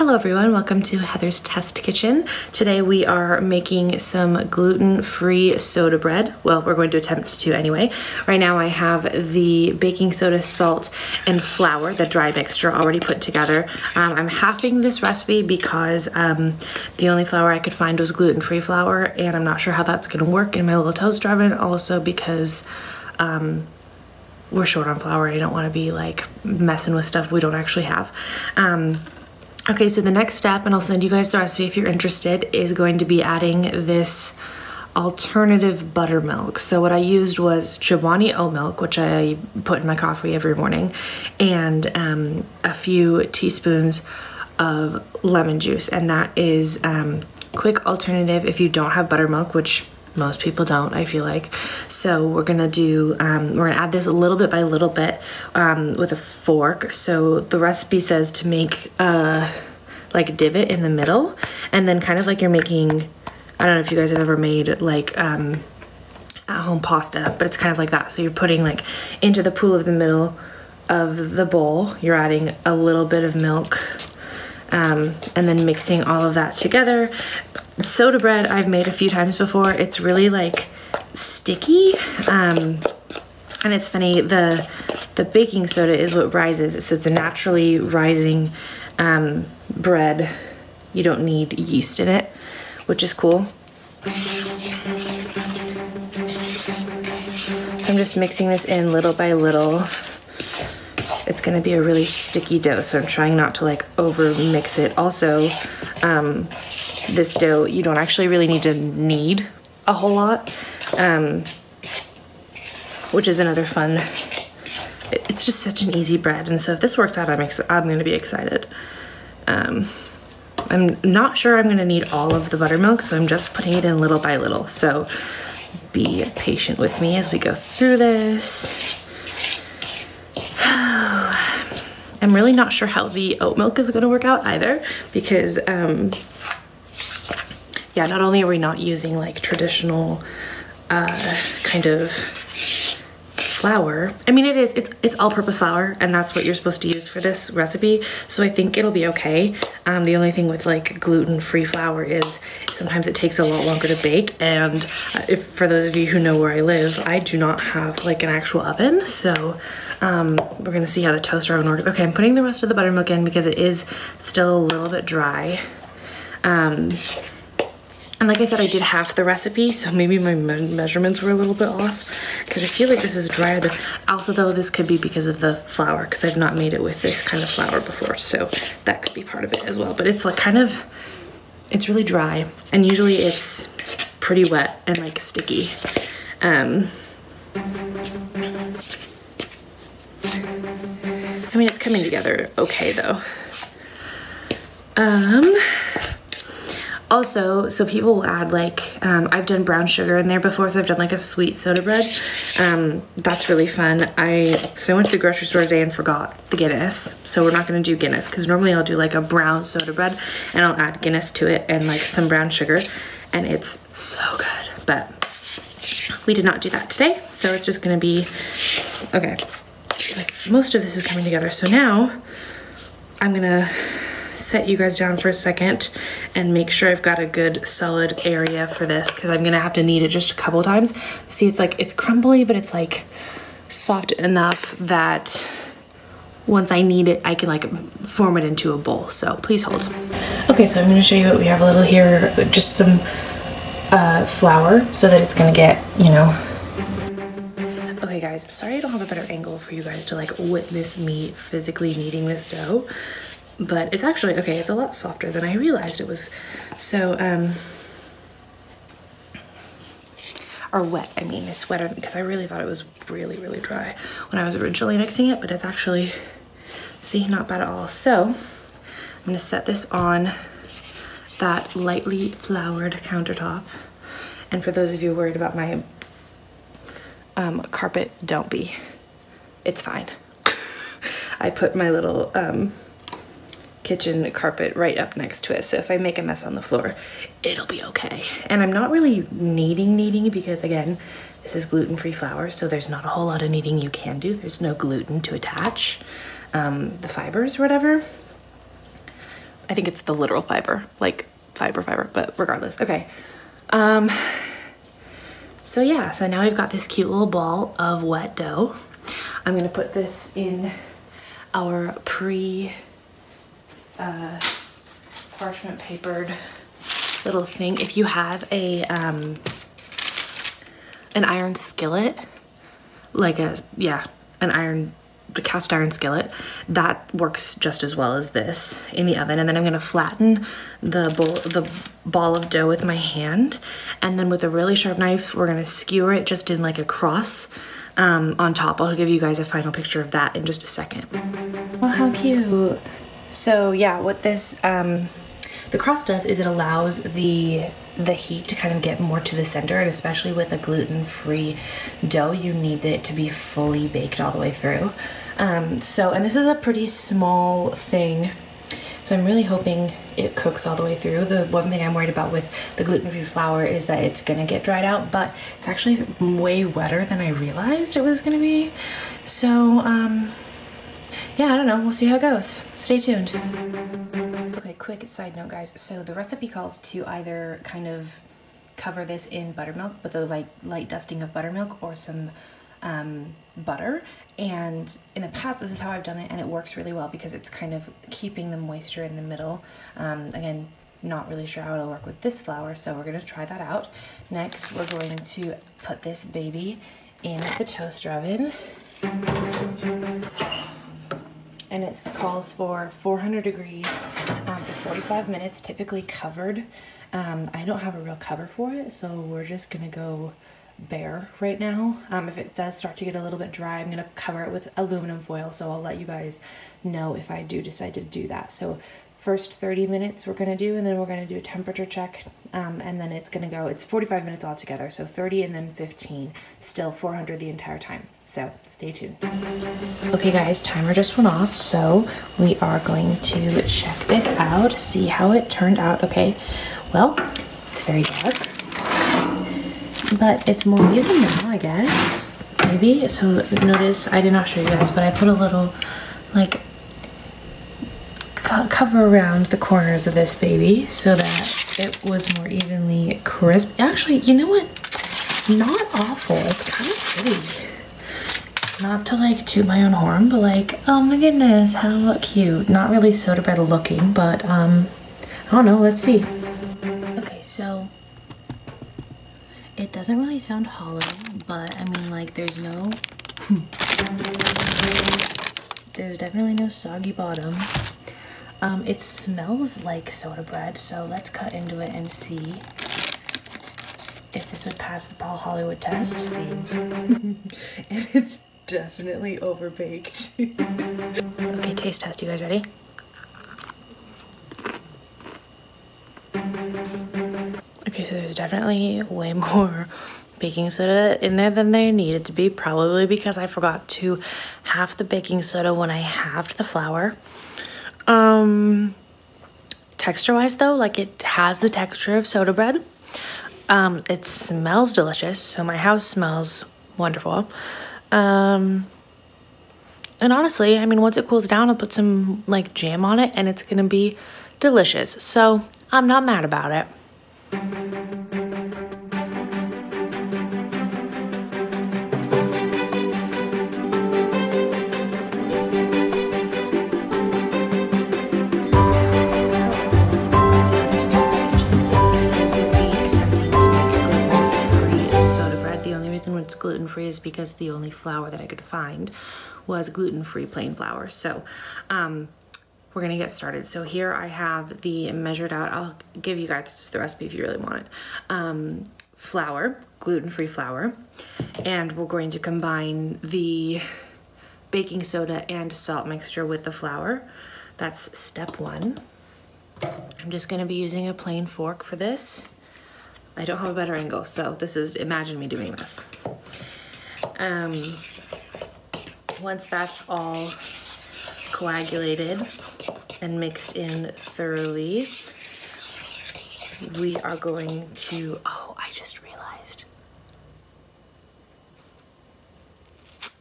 Hello everyone, welcome to Heather's Test Kitchen. Today we are making some gluten-free soda bread. Well, we're going to attempt to anyway. Right now I have the baking soda, salt, and flour, the dry mixture already put together. I'm halving this recipe because the only flour I could find was gluten-free flour, and I'm not sure how that's going to work in my little toaster oven. Also because we're short on flour. I don't want to be like messing with stuff we don't actually have. Okay, so the next step, and I'll send you guys the recipe if you're interested, is going to be adding this alternative buttermilk. So what I used was Chobani oat milk, which I put in my coffee every morning, and a few teaspoons of lemon juice. And that is quick alternative if you don't have buttermilk, which most people don't, I feel like. So we're gonna do, we're gonna add this a little bit by little bit with a fork. So the recipe says to make like a divot in the middle, and then kind of like you're making, I don't know if you guys have ever made like at-home pasta, but it's kind of like that. So you're putting like into the pool of the middle of the bowl, you're adding a little bit of milk, and then mixing all of that together. Soda bread I've made a few times before. It's really like sticky, and it's funny, the baking soda is what rises, so it's a naturally rising bread. You don't need yeast in it, which is cool. So I'm just mixing this in little by little. It's gonna be a really sticky dough, so I'm trying not to like over mix it. Also, this dough, you don't actually really need to knead a whole lot, which is another fun, it's just such an easy bread. And so if this works out, I'm gonna be excited. I'm not sure I'm gonna need all of the buttermilk, so I'm just putting it in little by little. So be patient with me as we go through this. I'm really not sure how the oat milk is gonna work out either, because yeah, not only are we not using like traditional kind of flour, I mean it's all-purpose flour, and that's what you're supposed to use for this recipe, so I think it'll be okay. The only thing with like gluten-free flour is sometimes it takes a lot longer to bake, and if for those of you who know where I live, I do not have like an actual oven, so we're gonna see how the toaster oven works. Okay, I'm putting the rest of the buttermilk in because it is still a little bit dry. And like I said, I did half the recipe, so maybe my measurements were a little bit off, because I feel like this is drier than, also though this could be because of the flour, because I've not made it with this kind of flour before, so that could be part of it as well. But it's like kind of, it's really dry, and usually it's pretty wet and like sticky. I mean, it's coming together okay though. Also, so people will add like, I've done brown sugar in there before, so I've done like a sweet soda bread. That's really fun. So I went to the grocery store today and forgot the Guinness, so we're not gonna do Guinness, because normally I'll do like a brown soda bread and I'll add Guinness to it and like some brown sugar, and it's so good. But we did not do that today, so it's just gonna be, okay, like most of this is coming together. So now I'm gonna set you guys down for a second and make sure I've got a good solid area for this, because I'm gonna have to knead it just a couple times. See, it's like, it's crumbly, but it's like soft enough that once I knead it, I can like form it into a bowl. So please hold. Okay, so I'm gonna show you what we have a little here, just some flour so that it's gonna get, you know. Okay guys, sorry I don't have a better angle for you guys to like witness me physically kneading this dough, but it's actually, okay, it's a lot softer than I realized it was. So, or wet, I mean, it's wetter, because I really thought it was really, really dry when I was originally mixing it, but it's actually, see, not bad at all. So, I'm gonna set this on that lightly floured countertop. And for those of you worried about my carpet, don't be, it's fine. I put my little, kitchen carpet right up next to it, so if I make a mess on the floor, it'll be okay. And I'm not really kneading because again, this is gluten-free flour, so there's not a whole lot of kneading you can do. There's no gluten to attach the fibers or whatever. I think it's the literal fiber, like fiber, but regardless. Okay. So yeah, so now we've got this cute little ball of wet dough. I'm gonna put this in our parchment papered little thing. If you have a an iron skillet, like a cast iron skillet, that works just as well as this in the oven. And then I'm gonna flatten the ball of dough with my hand, and then with a really sharp knife we're gonna skewer it just in like a cross on top. I'll give you guys a final picture of that in just a second. Oh, how cute. So yeah, what this the cross does is it allows the heat to kind of get more to the center, and especially with a gluten-free dough, you need it to be fully baked all the way through. And this is a pretty small thing, so I'm really hoping it cooks all the way through. The one thing I'm worried about with the gluten-free flour is that it's gonna get dried out, but it's actually way wetter than I realized it was gonna be. So yeah, I don't know, we'll see how it goes. Stay tuned. Okay, quick side note, guys. So the recipe calls to either kind of cover this in buttermilk, but the light dusting of buttermilk, or some butter. And in the past, this is how I've done it, and it works really well because it's kind of keeping the moisture in the middle. Again, not really sure how it'll work with this flour, so we're gonna try that out. Next, we're going to put this baby in the toaster oven. And it calls for 400 degrees for 45 minutes, typically covered. I don't have a real cover for it, so we're just gonna go bare right now. If it does start to get a little bit dry, I'm gonna cover it with aluminum foil, so I'll let you guys know if I do decide to do that. So first 30 minutes we're gonna do, and then we're gonna do a temperature check, and then it's 45 minutes altogether, so 30 and then 15, still 400 the entire time. So stay tuned. Okay guys, timer just went off, so we are going to check this out, see how it turned out. Okay, well, it's very dark, but it's more even now, I guess, maybe. So notice I did not show you guys, but I put a little like cover around the corners of this baby so that it was more evenly crisp. Actually, you know what? Not awful. It's kind of pretty. Not to like toot my own horn, but like, oh my goodness, how cute. Not really soda bread looking, but I don't know, let's see. Okay, so it doesn't really sound hollow, but I mean, like, there's definitely no soggy bottom. It smells like soda bread, so let's cut into it and see if this would pass the Paul Hollywood test. And it's definitely overbaked. Okay, taste test. You guys ready? Okay, so there's definitely way more baking soda in there than there needed to be, probably because I forgot to halve the baking soda when I halved the flour. Texture-wise though, like, it has the texture of soda bread. It smells delicious, so my house smells wonderful. And honestly, I mean, once it cools down, I'll put some like jam on it and it's gonna be delicious. So I'm not mad about it. Gluten-free is because the only flour that I could find was gluten-free plain flour. So we're gonna get started. So here I have the measured out, I'll give you guys the recipe if you really want it, flour, gluten-free flour, and we're going to combine the baking soda and salt mixture with the flour. That's step one. I'm just gonna be using a plain fork for this. I don't have a better angle, so this is, imagine me doing this. Once that's all coagulated and mixed in thoroughly, we are going to, oh, I just realized.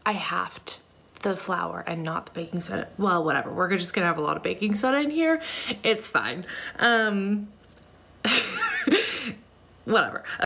I halved the flour and not the baking soda. Well, whatever. We're just gonna have a lot of baking soda in here. It's fine. Whatever.